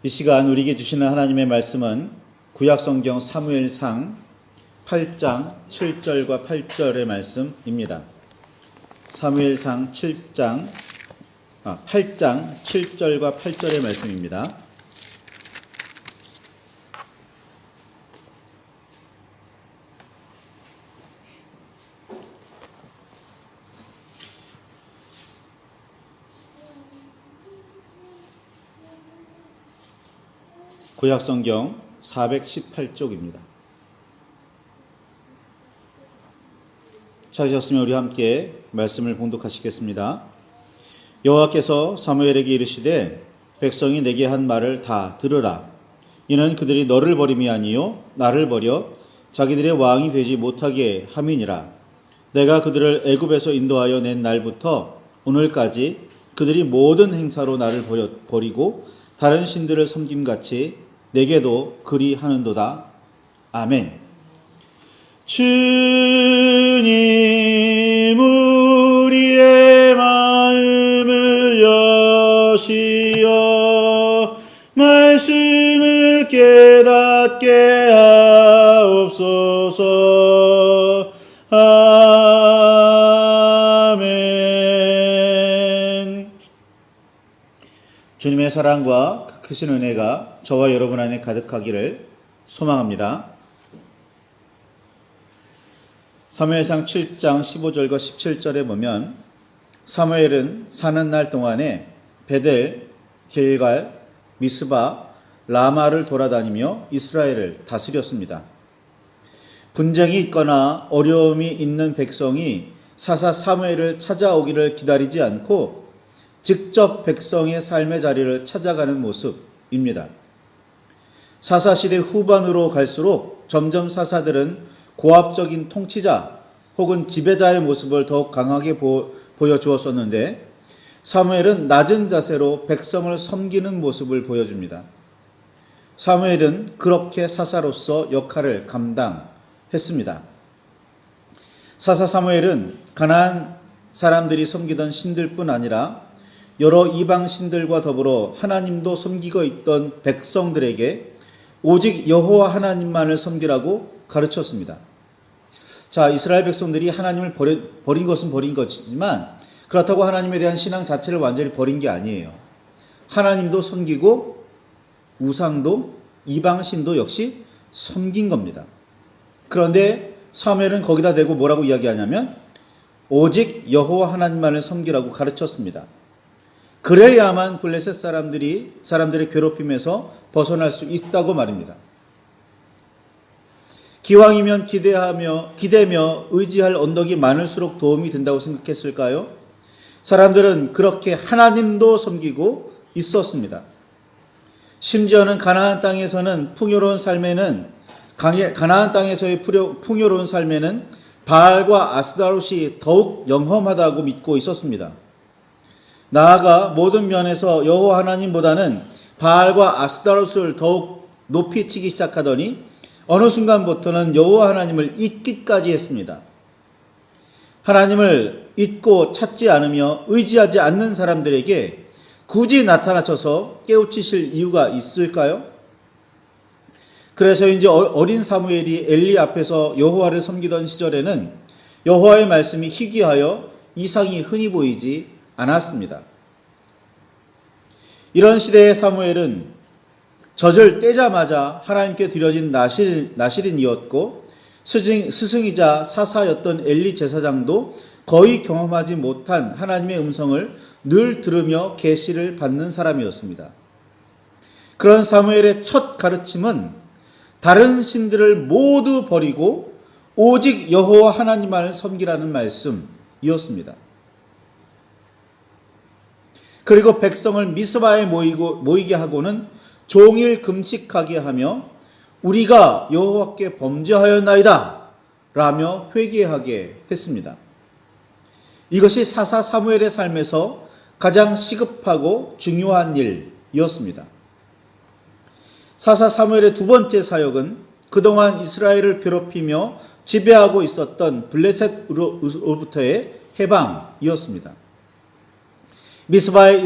이 시간 우리에게 주시는 하나님의 말씀은 구약성경 사무엘상 8장 7절과 8절의 말씀입니다. 사무엘상 8장 7절과 8절의 말씀입니다. 구약성경 418쪽입니다. 찾으셨으면 우리 함께 말씀을 봉독하시겠습니다. 여호와께서 사무엘에게 이르시되 백성이 내게 한 말을 다 들으라. 이는 그들이 너를 버림이 아니요 나를 버려 자기들의 왕이 되지 못하게 함이니라. 내가 그들을 애굽에서 인도하여 낸 날부터 오늘까지 그들이 모든 행사로 나를 버리고 다른 신들을 섬김같이 내게도 그리하는도다. 아멘. 주님 우리의 마음을 여시어 말씀을 깨닫게 하옵소서. 아멘. 주님의 사랑과 크신 은혜가 저와 여러분 안에 가득하기를 소망합니다. 사무엘상 7장 15절과 17절에 보면 사무엘은 사는 날 동안에 베델, 길갈, 미스바, 라마를 돌아다니며 이스라엘을 다스렸습니다. 분쟁이 있거나 어려움이 있는 백성이 사사 사무엘을 찾아오기를 기다리지 않고 직접 백성의 삶의 자리를 찾아가는 모습입니다. 사사시대 후반으로 갈수록 점점 사사들은 고압적인 통치자 혹은 지배자의 모습을 더욱 강하게 보여주었었는데 사무엘은 낮은 자세로 백성을 섬기는 모습을 보여줍니다. 사무엘은 그렇게 사사로서 역할을 감당했습니다. 사사 사무엘은 가나안 사람들이 섬기던 신들뿐 아니라 여러 이방 신들과 더불어 하나님도 섬기고 있던 백성들에게 오직 여호와 하나님만을 섬기라고 가르쳤습니다. 자, 이스라엘 백성들이 하나님을 버린 것은 버린 것이지만 그렇다고 하나님에 대한 신앙 자체를 완전히 버린 게 아니에요. 하나님도 섬기고 우상도 이방 신도 역시 섬긴 겁니다. 그런데 사무엘은 거기다 대고 뭐라고 이야기하냐면 오직 여호와 하나님만을 섬기라고 가르쳤습니다. 그래야만 블레셋 사람들의 괴롭힘에서 벗어날 수 있다고 말입니다. 기왕이면 기대며 의지할 언덕이 많을수록 도움이 된다고 생각했을까요? 사람들은 그렇게 하나님도 섬기고 있었습니다. 심지어는 가나안 땅에서의 풍요로운 삶에는 바알과 아스다롯이 더욱 영험하다고 믿고 있었습니다. 나아가 모든 면에서 여호와 하나님보다는 바알과 아스다롯을 더욱 높이 치기 시작하더니 어느 순간부터는 여호와 하나님을 잊기까지 했습니다. 하나님을 잊고 찾지 않으며 의지하지 않는 사람들에게 굳이 나타나셔서 깨우치실 이유가 있을까요? 그래서인지 어린 사무엘이 엘리 앞에서 여호와를 섬기던 시절에는 여호와의 말씀이 희귀하여 이상이 흔히 보이지 않았습니다. 이런 시대의 사무엘은 젖을 떼자마자 하나님께 드려진 나실인이었고 스승이자 사사였던 엘리 제사장도 거의 경험하지 못한 하나님의 음성을 늘 들으며 계시를 받는 사람이었습니다. 그런 사무엘의 첫 가르침은 다른 신들을 모두 버리고 오직 여호와 하나님만을 섬기라는 말씀이었습니다. 그리고 백성을 미스바에 모이게 하고는 종일 금식하게 하며 우리가 여호와께 범죄하였나이다 라며 회개하게 했습니다. 이것이 사사 사무엘의 삶에서 가장 시급하고 중요한 일이었습니다. 사사 사무엘의 두 번째 사역은 그동안 이스라엘을 괴롭히며 지배하고 있었던 블레셋으로부터의 해방이었습니다. 미스바에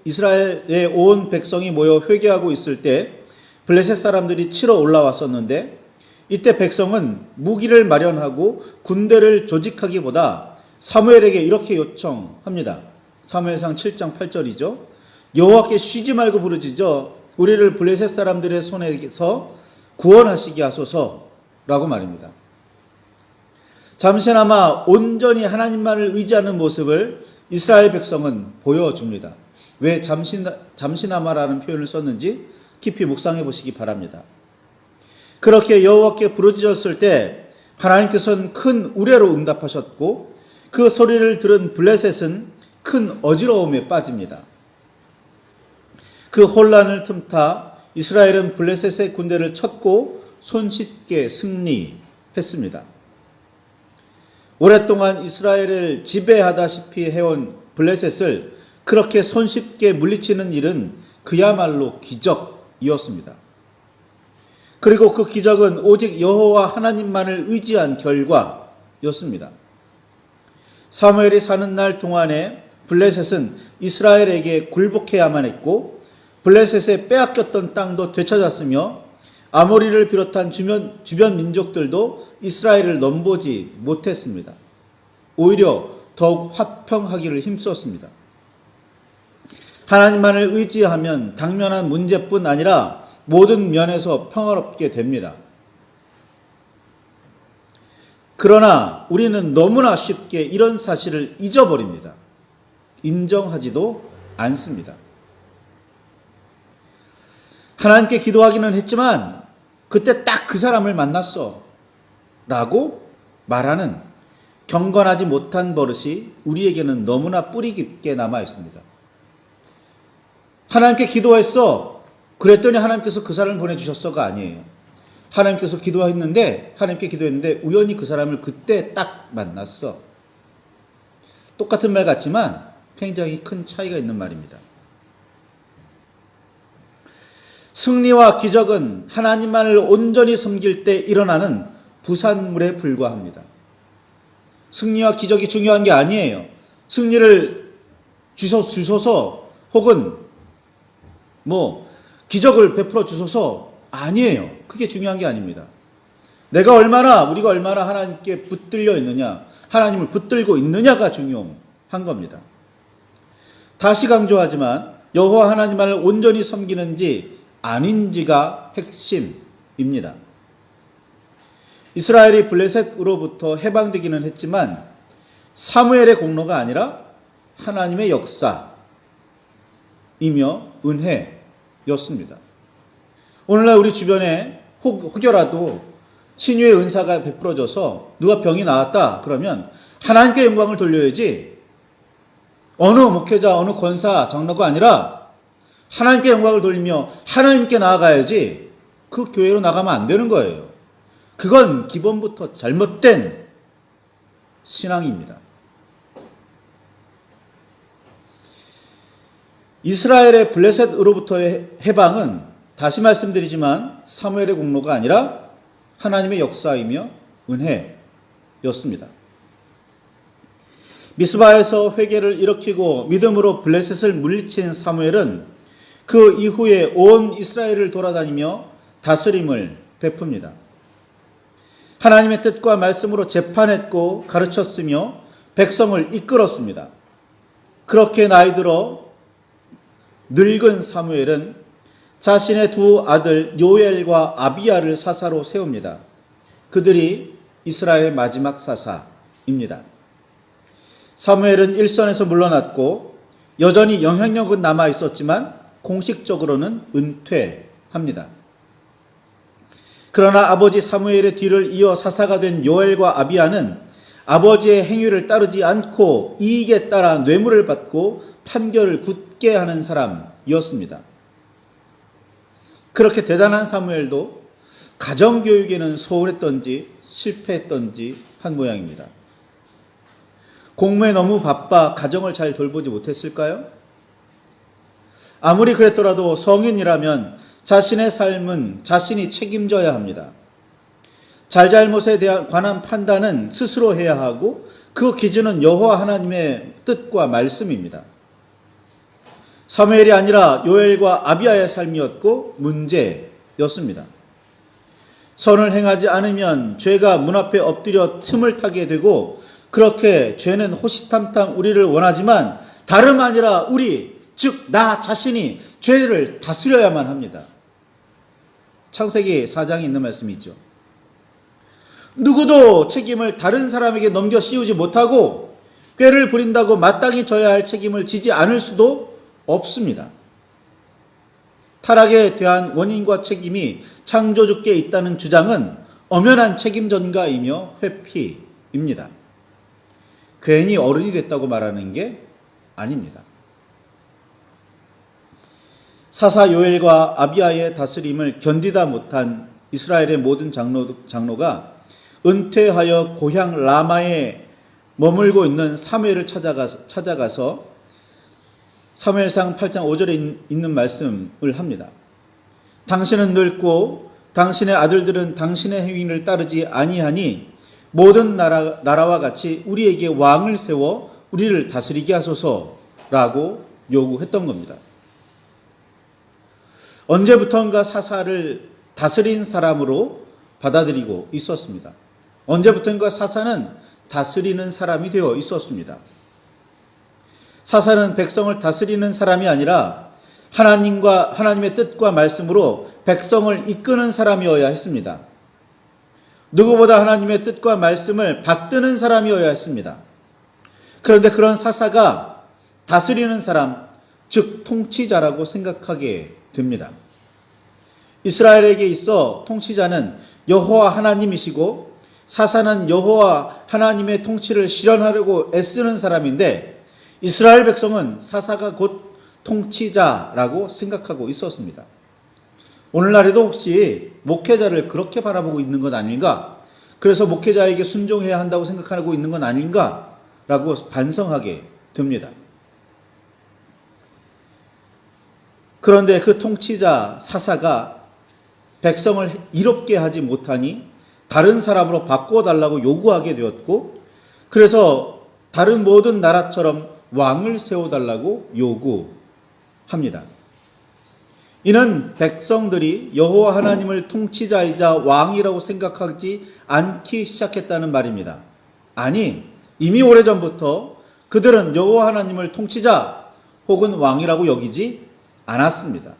이스라엘의 온 백성이 모여 회개하고 있을 때 블레셋 사람들이 치러 올라왔었는데, 이때 백성은 무기를 마련하고 군대를 조직하기보다 사무엘에게 이렇게 요청합니다. 사무엘상 7장 8절이죠. 여호와께 쉬지 말고 부르짖어 우리를 블레셋 사람들의 손에서 구원하시게 하소서라고 말입니다. 잠시나마 온전히 하나님만을 의지하는 모습을 이스라엘 백성은 보여줍니다. 왜 잠시나마라는 표현을 썼는지 깊이 묵상해 보시기 바랍니다. 그렇게 여호와께 부르짖었을 때 하나님께서는 큰 우레로 응답하셨고, 그 소리를 들은 블레셋은 큰 어지러움에 빠집니다. 그 혼란을 틈타 이스라엘은 블레셋의 군대를 쳤고 손쉽게 승리했습니다. 오랫동안 이스라엘을 지배하다시피 해온 블레셋을 그렇게 손쉽게 물리치는 일은 그야말로 기적이었습니다. 그리고 그 기적은 오직 여호와 하나님만을 의지한 결과였습니다. 사무엘이 사는 날 동안에 블레셋은 이스라엘에게 굴복해야만 했고, 블레셋에 빼앗겼던 땅도 되찾았으며, 아모리를 비롯한 주변 민족들도 이스라엘을 넘보지 못했습니다. 오히려 더욱 화평하기를 힘썼습니다. 하나님만을 의지하면 당면한 문제뿐 아니라 모든 면에서 평화롭게 됩니다. 그러나 우리는 너무나 쉽게 이런 사실을 잊어버립니다. 인정하지도 않습니다. 하나님께 기도하기는 했지만 그때 딱 그 사람을 만났어 라고 말하는 경건하지 못한 버릇이 우리에게는 너무나 뿌리 깊게 남아 있습니다. 하나님께 기도했어. 그랬더니 하나님께서 그 사람을 보내주셨어가 아니에요. 하나님께 기도했는데 우연히 그 사람을 그때 딱 만났어. 똑같은 말 같지만 굉장히 큰 차이가 있는 말입니다. 승리와 기적은 하나님만을 온전히 섬길 때 일어나는 부산물에 불과합니다. 승리와 기적이 중요한 게 아니에요. 승리를 주소서 혹은 기적을 베풀어 주소서 아니에요. 그게 중요한 게 아닙니다. 우리가 얼마나 하나님께 붙들려 있느냐, 하나님을 붙들고 있느냐가 중요한 겁니다. 다시 강조하지만 여호와 하나님만을 온전히 섬기는지 아닌지가 핵심입니다. 이스라엘이 블레셋으로부터 해방되기는 했지만 사무엘의 공로가 아니라 하나님의 역사이며 은혜였습니다. 오늘날 우리 주변에 혹여라도 신유의 은사가 베풀어져서 누가 병이 나았다 그러면 하나님께 영광을 돌려야지, 어느 목회자, 어느 권사, 장로가 아니라 하나님께 영광을 돌리며 하나님께 나아가야지 그 교회로 나가면 안 되는 거예요. 그건 기본부터 잘못된 신앙입니다. 이스라엘의 블레셋으로부터의 해방은 다시 말씀드리지만 사무엘의 공로가 아니라 하나님의 역사이며 은혜였습니다. 미스바에서 회개를 일으키고 믿음으로 블레셋을 물리친 사무엘은 그 이후에 온 이스라엘을 돌아다니며 다스림을 베풉니다. 하나님의 뜻과 말씀으로 재판했고 가르쳤으며 백성을 이끌었습니다. 그렇게 나이 들어 늙은 사무엘은 자신의 두 아들 요엘과 아비야를 사사로 세웁니다. 그들이 이스라엘의 마지막 사사입니다. 사무엘은 일선에서 물러났고 여전히 영향력은 남아 있었지만 공식적으로는 은퇴합니다. 그러나 아버지 사무엘의 뒤를 이어 사사가 된 요엘과 아비야는 아버지의 행위를 따르지 않고 이익에 따라 뇌물을 받고 판결을 굳게 하는 사람이었습니다. 그렇게 대단한 사무엘도 가정교육에는 소홀했던지 실패했던지 한 모양입니다. 공무에 너무 바빠 가정을 잘 돌보지 못했을까요? 아무리 그랬더라도 성인이라면 자신의 삶은 자신이 책임져야 합니다. 잘잘못에 관한 판단은 스스로 해야 하고 그 기준은 여호와 하나님의 뜻과 말씀입니다. 사무엘이 아니라 요엘과 아비야의 삶이었고 문제였습니다. 선을 행하지 않으면 죄가 문 앞에 엎드려 틈을 타게 되고, 그렇게 죄는 호시탐탐 우리를 원하지만 다름 아니라 우리, 즉 나 자신이 죄를 다스려야만 합니다. 창세기 4장에 있는 말씀이 있죠. 누구도 책임을 다른 사람에게 넘겨 씌우지 못하고 꾀를 부린다고 마땅히 져야 할 책임을 지지 않을 수도 없습니다. 타락에 대한 원인과 책임이 창조주께 있다는 주장은 엄연한 책임 전가이며 회피입니다. 괜히 어른이 됐다고 말하는 게 아닙니다. 사사 요엘과 아비야의 다스림을 견디다 못한 이스라엘의 모든 장로가 은퇴하여 고향 라마에 머물고 있는 사무엘을 찾아가서 사무엘상 8장 5절에 있는 말씀을 합니다. 당신은 늙고 당신의 아들들은 당신의 행위를 따르지 아니하니 모든 나라와 같이 우리에게 왕을 세워 우리를 다스리게 하소서라고 요구했던 겁니다. 언제부턴가 사사를 다스린 사람으로 받아들이고 있었습니다. 언제부턴가 사사는 다스리는 사람이 되어 있었습니다. 사사는 백성을 다스리는 사람이 아니라 하나님의 뜻과 말씀으로 백성을 이끄는 사람이어야 했습니다. 누구보다 하나님의 뜻과 말씀을 받드는 사람이어야 했습니다. 그런데 그런 사사가 다스리는 사람, 즉 통치자라고 생각하게 됩니다. 이스라엘에게 있어 통치자는 여호와 하나님이시고 사사는 여호와 하나님의 통치를 실현하려고 애쓰는 사람인데, 이스라엘 백성은 사사가 곧 통치자라고 생각하고 있었습니다. 오늘날에도 혹시 목회자를 그렇게 바라보고 있는 것 아닌가? 그래서 목회자에게 순종해야 한다고 생각하고 있는 건 아닌가? 라고 반성하게 됩니다. 그런데 그 통치자 사사가 백성을 이롭게 하지 못하니 다른 사람으로 바꿔달라고 요구하게 되었고, 그래서 다른 모든 나라처럼 왕을 세워달라고 요구합니다. 이는 백성들이 여호와 하나님을 통치자이자 왕이라고 생각하지 않기 시작했다는 말입니다. 아니, 이미 오래전부터 그들은 여호와 하나님을 통치자 혹은 왕이라고 여기지 않았습니다.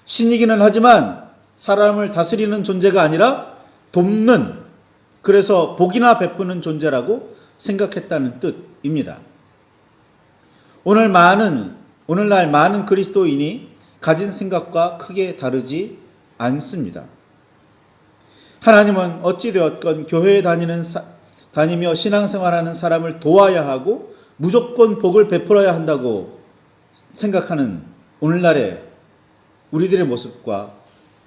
신이기는 하지만 사람을 다스리는 존재가 아니라 돕는, 그래서 복이나 베푸는 존재라고 생각했다는 뜻입니다. 오늘날 많은 그리스도인이 가진 생각과 크게 다르지 않습니다. 하나님은 어찌되었건 교회에 다니며 신앙생활하는 사람을 도와야 하고 무조건 복을 베풀어야 한다고 생각하는 오늘날의 우리들의 모습과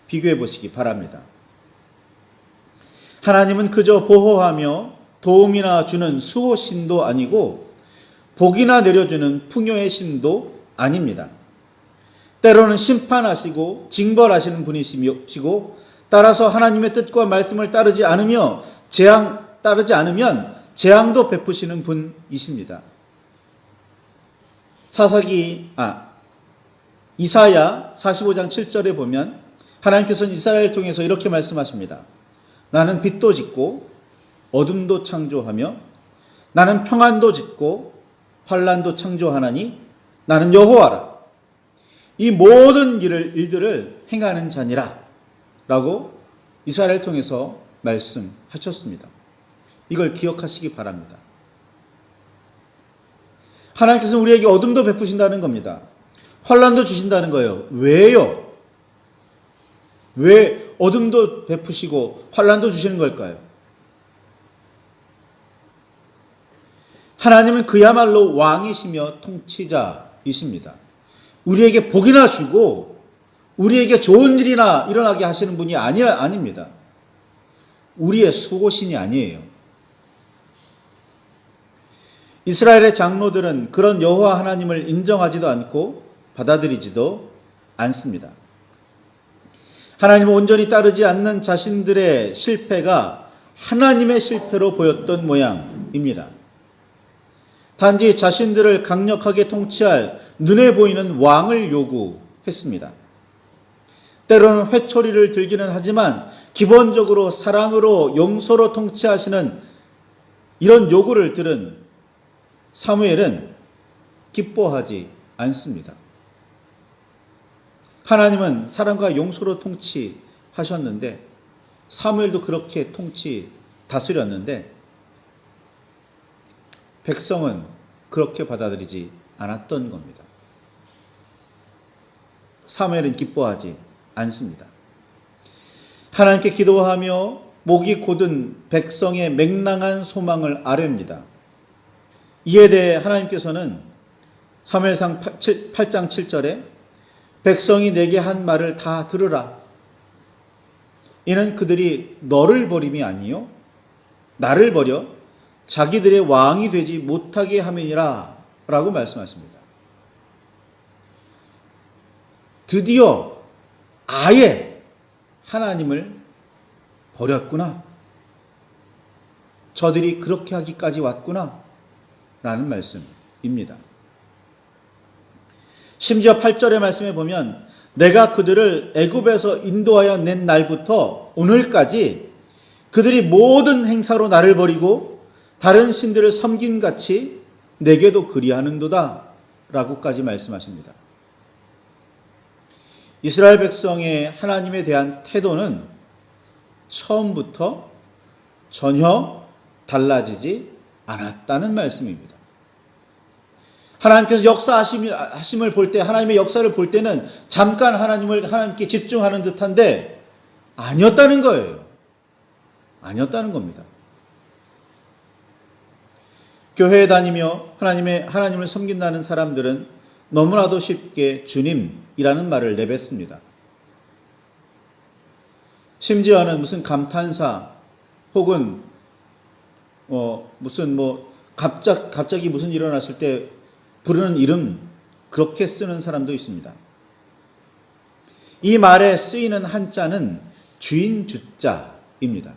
비교해 보시기 바랍니다. 하나님은 그저 보호하며 도움이나 주는 수호신도 아니고 복이나 내려주는 풍요의 신도 아닙니다. 때로는 심판하시고 징벌하시는 분이시고, 따라서 하나님의 뜻과 말씀을 따르지 않으면 재앙도 베푸시는 분이십니다. 이사야 45장 7절에 보면 하나님께서는 이스라엘을 통해서 이렇게 말씀하십니다. 나는 빛도 짓고 어둠도 창조하며 나는 평안도 짓고 환난도 창조하나니 나는 여호와라. 이 모든 일들을 행하는 자니라 라고 이스라엘을 통해서 말씀하셨습니다. 이걸 기억하시기 바랍니다. 하나님께서는 우리에게 어둠도 베푸신다는 겁니다. 환난도 주신다는 거예요. 왜요? 왜 어둠도 베푸시고 환난도 주시는 걸까요? 하나님은 그야말로 왕이시며 통치자이십니다. 우리에게 복이나 주고 우리에게 좋은 일이나 일어나게 하시는 분이 아닙니다. 우리의 수호신이 아니에요. 이스라엘의 장로들은 그런 여호와 하나님을 인정하지도 않고 받아들이지도 않습니다. 하나님을 온전히 따르지 않는 자신들의 실패가 하나님의 실패로 보였던 모양입니다. 단지 자신들을 강력하게 통치할 눈에 보이는 왕을 요구했습니다. 때로는 회초리를 들기는 하지만 기본적으로 사랑으로 용서로 통치하시는 이런 요구를 들은 사무엘은 기뻐하지 않습니다. 하나님은 사랑과 용서로 통치하셨는데 사무엘도 그렇게 다스렸는데 백성은 그렇게 받아들이지 않았던 겁니다. 사무엘은 기뻐하지 않습니다. 하나님께 기도하며 목이 곧은 백성의 맹랑한 소망을 아뢰입니다. 이에 대해 하나님께서는 사무엘상 8장 7절에 백성이 내게 한 말을 다 들으라. 이는 그들이 너를 버림이 아니요 나를 버려 자기들의 왕이 되지 못하게 함이니라 라고 말씀하십니다. 드디어 아예 하나님을 버렸구나. 저들이 그렇게 하기까지 왔구나 라는 말씀입니다. 심지어 8절의 말씀에 보면 내가 그들을 애굽에서 인도하여 낸 날부터 오늘까지 그들이 모든 행사로 나를 버리고 다른 신들을 섬김같이 내게도 그리하는도다 라고까지 말씀하십니다. 이스라엘 백성의 하나님에 대한 태도는 처음부터 전혀 달라지지 않았다는 말씀입니다. 하나님께서 역사하심을 볼 때, 하나님의 역사를 볼 때는 잠깐 하나님께 집중하는 듯한데 아니었다는 거예요. 아니었다는 겁니다. 교회에 다니며 하나님을 섬긴다는 사람들은 너무나도 쉽게 주님이라는 말을 내뱉습니다. 심지어는 무슨 감탄사 혹은 갑자기 무슨 일이 일어났을 때 부르는 이름 그렇게 쓰는 사람도 있습니다. 이 말에 쓰이는 한자는 주인 주자입니다.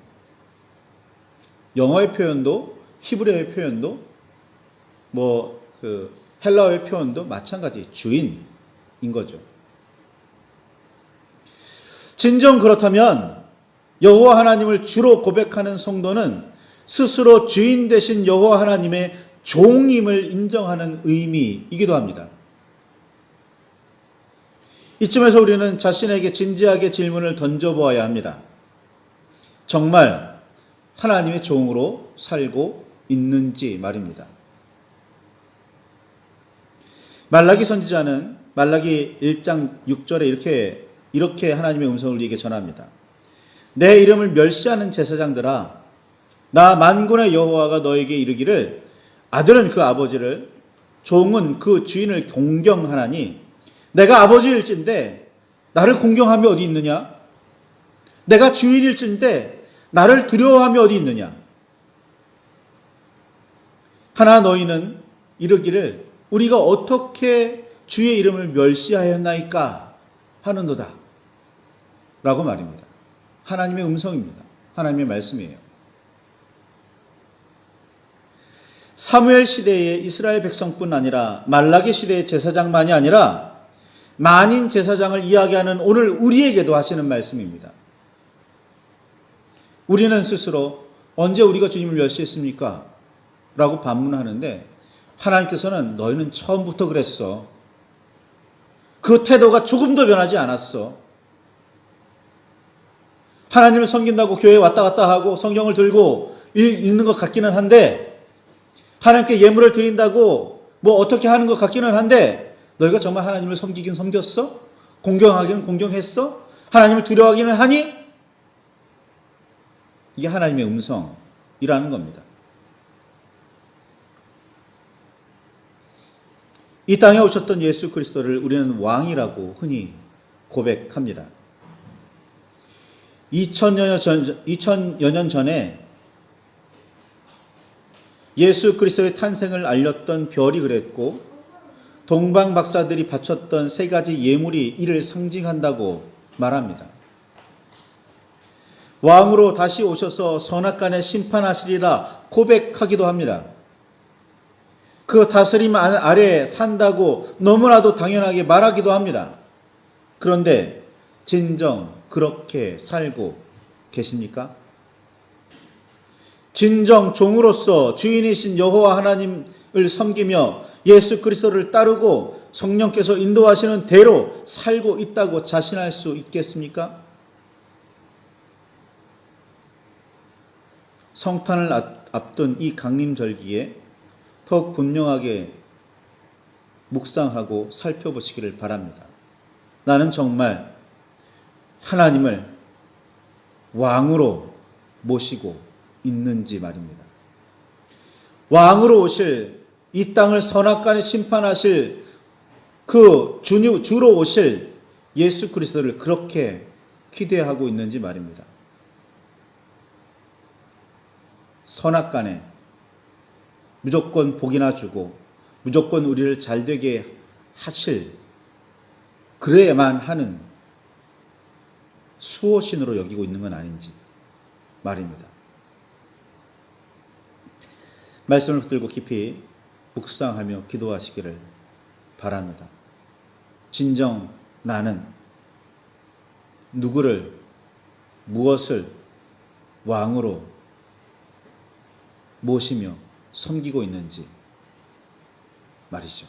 영어의 표현도 히브리어의 표현도 헬라어의 표현도 마찬가지 주인인 거죠. 진정 그렇다면 여호와 하나님을 주로 고백하는 성도는 스스로 주인 되신 여호와 하나님의 종임을 인정하는 의미이기도 합니다. 이쯤에서 우리는 자신에게 진지하게 질문을 던져보아야 합니다. 정말 하나님의 종으로 살고 있는지 말입니다. 말라기 선지자는 말라기 1장 6절에 이렇게 하나님의 음성을 우리에게 전합니다. 내 이름을 멸시하는 제사장들아, 나 만군의 여호와가 너에게 이르기를 아들은 그 아버지를, 종은 그 주인을 공경하나니 내가 아버지일진데 나를 공경함이 어디 있느냐? 내가 주인일진데 나를 두려워함이 어디 있느냐? 하나 너희는 이르기를 우리가 어떻게 주의 이름을 멸시하였나이까 하는도다 라고 말입니다. 하나님의 음성입니다. 하나님의 말씀이에요. 사무엘 시대의 이스라엘 백성뿐 아니라 말라기 시대의 제사장만이 아니라 만인 제사장을 이야기하는 오늘 우리에게도 하시는 말씀입니다. 우리는 스스로 언제 우리가 주님을 멸시했습니까? 라고 반문하는데 하나님께서는 너희는 처음부터 그랬어. 그 태도가 조금도 변하지 않았어. 하나님을 섬긴다고 교회에 왔다 갔다 하고 성경을 들고 읽는 것 같기는 한데, 하나님께 예물을 드린다고 어떻게 하는 것 같기는 한데, 너희가 정말 하나님을 섬기긴 섬겼어? 공경하기는 공경했어? 하나님을 두려워하기는 하니? 이게 하나님의 음성이라는 겁니다. 이 땅에 오셨던 예수 그리스도를 우리는 왕이라고 흔히 고백합니다. 2000여 년 전에 예수 그리스도의 탄생을 알렸던 별이 그랬고, 동방 박사들이 바쳤던 3가지 예물이 이를 상징한다고 말합니다. 왕으로 다시 오셔서 선악간에 심판하시리라 고백하기도 합니다. 그 다스림 아래에 산다고 너무나도 당연하게 말하기도 합니다. 그런데 진정 그렇게 살고 계십니까? 진정 종으로서 주인이신 여호와 하나님을 섬기며 예수 그리스도를 따르고 성령께서 인도하시는 대로 살고 있다고 자신할 수 있겠습니까? 성탄을 앞둔 이 강림절기에 더욱 분명하게 묵상하고 살펴보시기를 바랍니다. 나는 정말 하나님을 왕으로 모시고 있는지 말입니다. 왕으로 오실 이 땅을 선악간에 심판하실 그 주로 오실 예수 그리스도를 그렇게 기대하고 있는지 말입니다. 선악간에 무조건 복이나 주고 무조건 우리를 잘되게 하실 그래야만 하는 수호신으로 여기고 있는 건 아닌지 말입니다. 말씀을 붙들고 깊이 묵상하며 기도하시기를 바랍니다. 진정 나는 누구를 무엇을 왕으로 모시며 섬기고 있는지 말이죠.